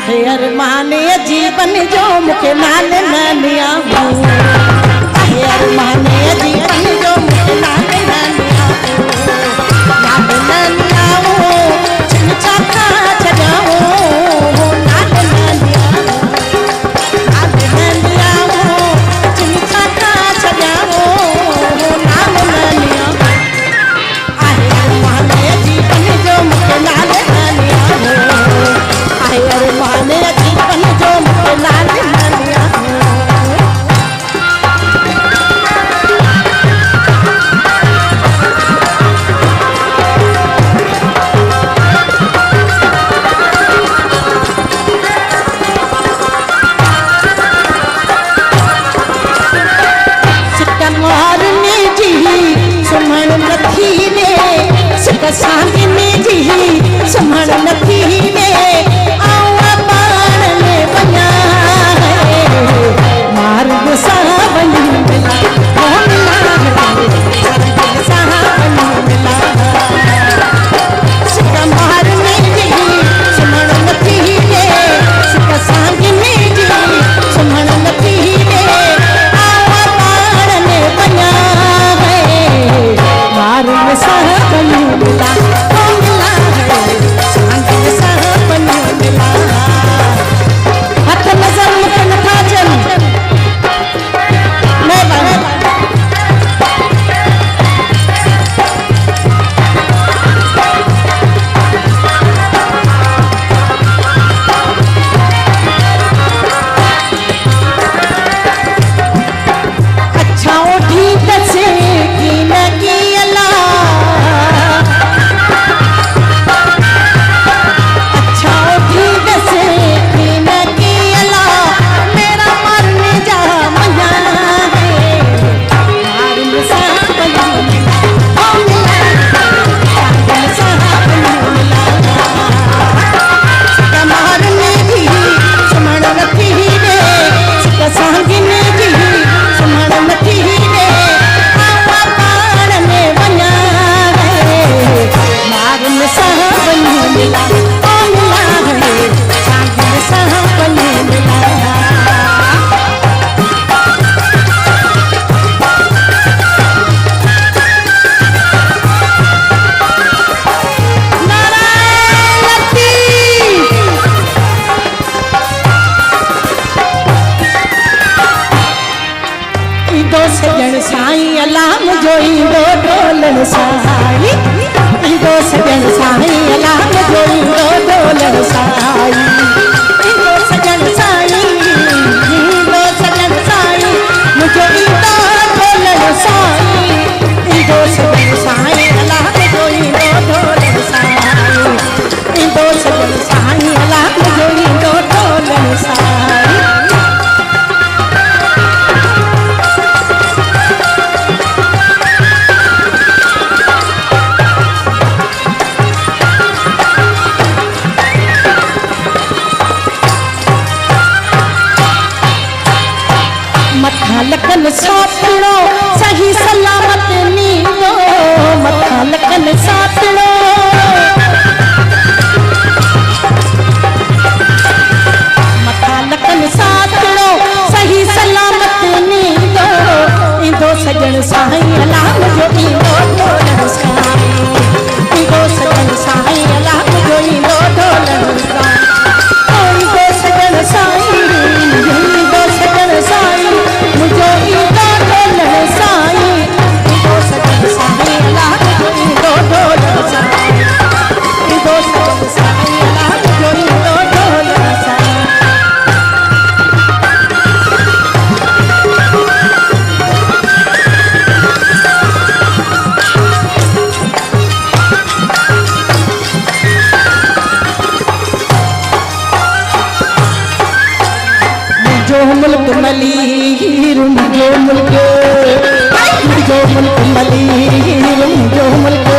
आहे अरमाने जीवन जो मुखे नाल नानिया आहे अरमाने जीवन जो मुखे नाल नानिया नाल नानिया छिन चाका छजाओ नाल नानिया नाल नानिया छिन चाका छजाओ नाल नानिया आहे अरमाने जीवन जो मुखे नाल नानिया आहे अरमाने जीवन जो मुखे नाल नानिया सांगने जी सुमण नथी ने आवा पाण में बना है मार्ग सावन मिला सावन मिला सिका मारने जी सुमण नथी ने सिका सांगने जी सुमण नथी ने आवा पाण में बना है मार्ग सावन मिला सजन साईं अलाम जो ईंदो ढोलण साईं ईंदो सजन साईं अलाम जो ईंदो ढोलण साईं ईंदो सजन साईं ईंदो सजन साईं मुझो ईंदो ढोलण साईं ईंदो सजन साईं अलाम जो ईंदो ढोलण साईं ईंदो सजन साईं अलाम जो ईंदो ढोलण साईं लखन सातड़ो सही सलामत नींदो मथा लखन सातड़ो मथा लखन सातड़ो सही सलामत नींदो ईंदो सजन साईं अलाम जो ईंदो ढोलण साईं ईंदो सजन साईं अलाम जो ईंदो ढोलण साईं ईंदो सजन साईं ईंदो सजन साईं मुझो ईंदो ढोलण साईं ईंदो सजन साईं अलाम जो ईंदो ढोलण साईं ईंदो सजन साईं अलाम जो ईंदो ढोलण साईं मुल्क मलीर मुझो मुल्क मलीर मुझो मुल्क